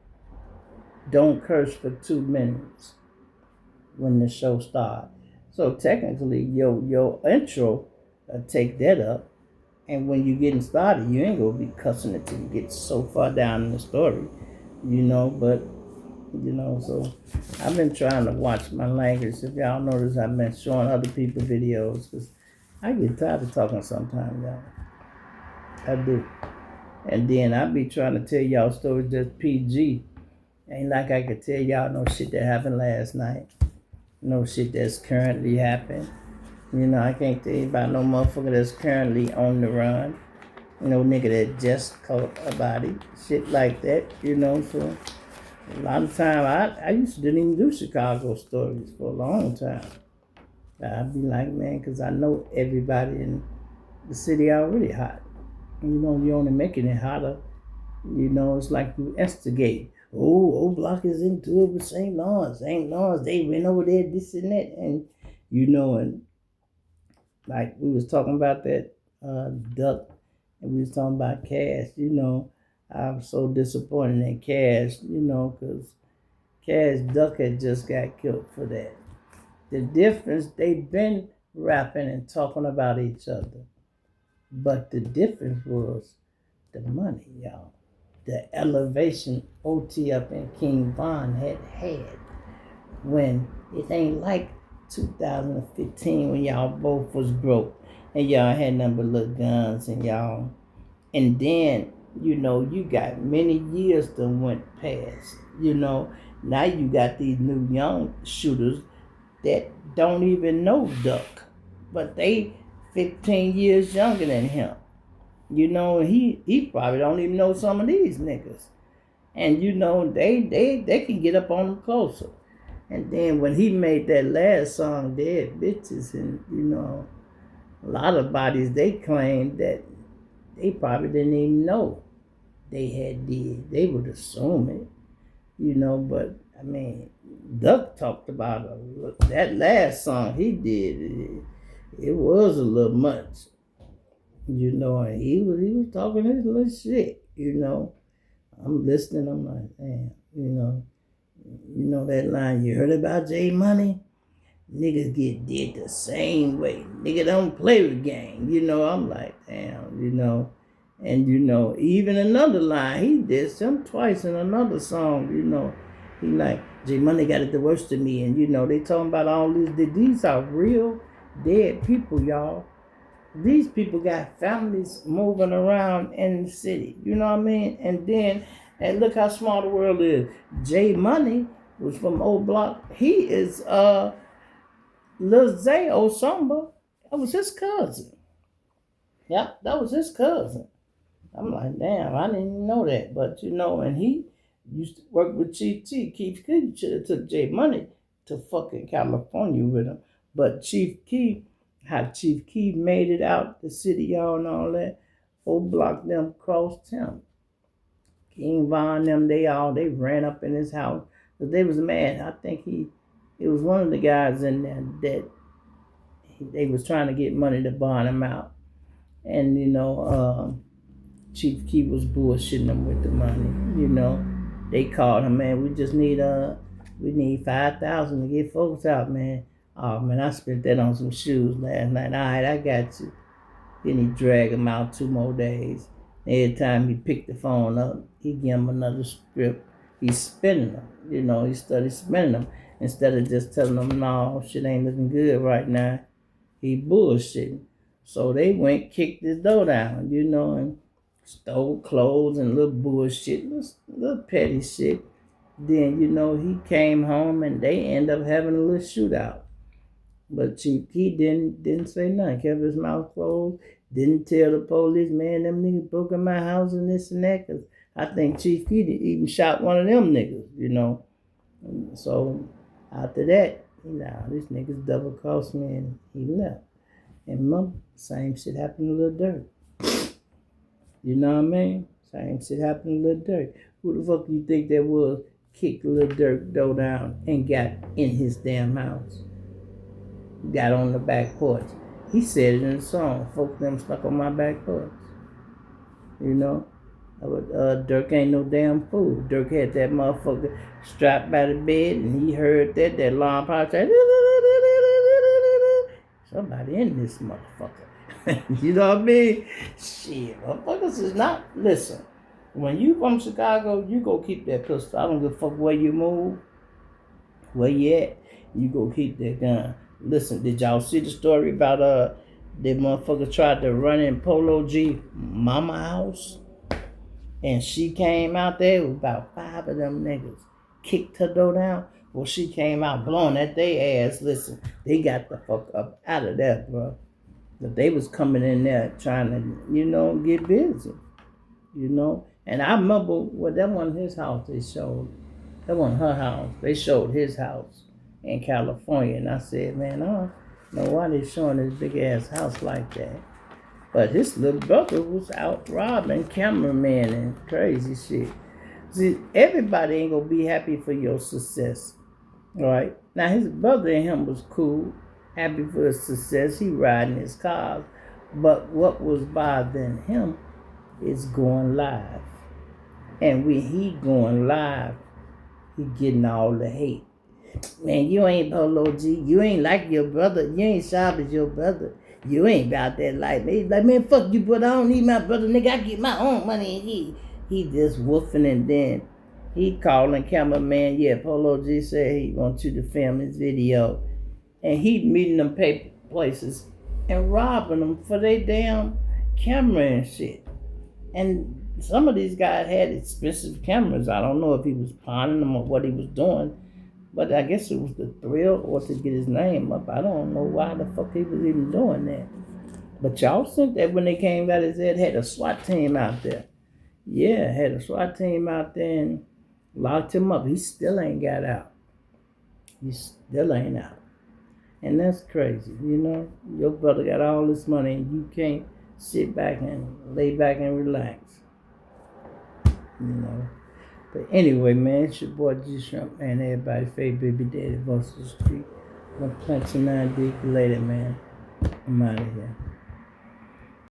don't curse for 2 minutes when the show starts. So technically, your intro take that up, and when you getting started, you ain't gonna be cussing it till you get so far down in the story, But so I've been trying to watch my language. If y'all notice, I've been showing other people videos because I get tired of talking sometimes, y'all. I do. And then I be trying to tell y'all stories that's PG. Ain't like I could tell y'all no shit that happened last night. No shit that's currently happening. I can't tell you about no motherfucker that's currently on the run. No nigga that just caught a body. Shit like that, so a lot of time I used to didn't even do Chicago stories for a long time. I'd be like, man, because I know everybody in the city already hot. You only making it hotter. It's like you instigate. Oh, O Block is into it with St. Lawrence. St. Lawrence, they went over there, this and that. And like we was talking about that duck, and we was talking about Cash. I'm so disappointed in Cash, because Cash Duck had just got killed for that. The difference, they've been rapping and talking about each other, but the difference was the money, y'all. The elevation OT up in King Von had when it ain't like 2015 when y'all both was broke and y'all had nothing but little guns and then you got many years that went past. Now you got these new young shooters that don't even know Duck, but they 15 years younger than him. He probably don't even know some of these niggas. And they can get up on him closer. And then when he made that last song, Dead Bitches, and a lot of bodies they claimed that they probably didn't even know they had did. They would assume it, but I mean, Duck talked about that last song he did. It was a little much, and he was talking his little shit, I'm listening, I'm like, damn, that line, you heard about J Money? Niggas get did the same way. Nigga don't play with gang. I'm like, damn, And even another line, he did some twice in another song, He like, J Money got it the worst of me. And they talking about all these are real dead people, y'all. These people got families moving around in the city. You know what I mean? And look how small the world is. J Money was from Old Block. He is Lil Zay Osamba. That was his cousin. Yep, that was his cousin. I'm like, damn, I didn't even know that. But and he used to work with Chief T. Keith Key should have took J Money to fucking California with him. But how Chief Key made it out the city, y'all, and all that, Old Block them crossed him. King Von them, they ran up in his house. But they was mad. I think it was one of the guys in there that they was trying to get money to bond him out. And, Chief Key was bullshitting them with the money, They called him, man, we need 5,000 to get folks out, man. Oh, man, I spent that on some shoes last night. All right, I got you. Then he dragged him out 2 more days. Every time he picked the phone up, he give him another script. He's spinning them, he started spinning them. Instead of just telling them, no, shit ain't looking good right now. He bullshitting. So they went, kicked his door down, and stole clothes and little bullshit, little petty shit. Then, he came home and they end up having a little shootout. But Chief Key didn't say nothing, kept his mouth closed, didn't tell the police, man, them niggas broke in my house and this and that, because I think Chief Key even shot one of them niggas, And so after that, this niggas double crossed me and he left. And same shit happened to Lil Durk. You know what I mean? Same shit happened to Lil Durk. Who the fuck do you think that was kicked Lil Durk door down and got in his damn house? Got on the back porch. He said it in the song, "Folk them stuck on my back porch." You know, Dirk ain't no damn fool. Dirk had that motherfucker strapped by the bed, and he heard that alarm probably say, somebody in this motherfucker. You know what I mean? Shit, motherfuckers is not, listen, when you from Chicago, you go keep that pistol. I don't give a fuck where you move, where you at, you go keep that gun. Listen, did y'all see the story about that motherfucker tried to run in Polo G mama house? And she came out there with about 5 of them niggas. Kicked her door down. Well, she came out blowing at their ass. Listen, they got the fuck up out of there, bro. But they was coming in there trying to, get busy. And I remember, well, that wasn't his house they showed. That wasn't her house. They showed his house in California. And I said, man, I don't know why they showing this big ass house like that. But his little brother was out robbing cameramen and crazy shit. See, everybody ain't gonna be happy for your success. Right? Now his brother and him was cool, happy for his success. He riding his cars. But what was bothering him is going live. And when he going live, he getting all the hate. Man, you ain't Polo G. You ain't like your brother. You ain't sharp as your brother. You ain't about that life. He's like, man, fuck you, brother. I don't need my brother, nigga. I get my own money. And he just woofing, and then he calling cameraman. Yeah, Polo G said he wants you to film his video. And he meeting them places and robbing them for their damn camera and shit. And some of these guys had expensive cameras. I don't know if he was pawning them or what he was doing. But I guess it was the thrill or to get his name up. I don't know why the fuck he was even doing that. But y'all think that when they came out his head, had a SWAT team out there. Yeah, had a SWAT team out there and locked him up. He still ain't got out. He still ain't out. And that's crazy, Your brother got all this money and you can't sit back and lay back and relax. But anyway, man, it's your boy G Shrimp, man. Everybody, favorite baby daddy, Buster Street. I'm plenty 9 dick later, man. I'm out of here.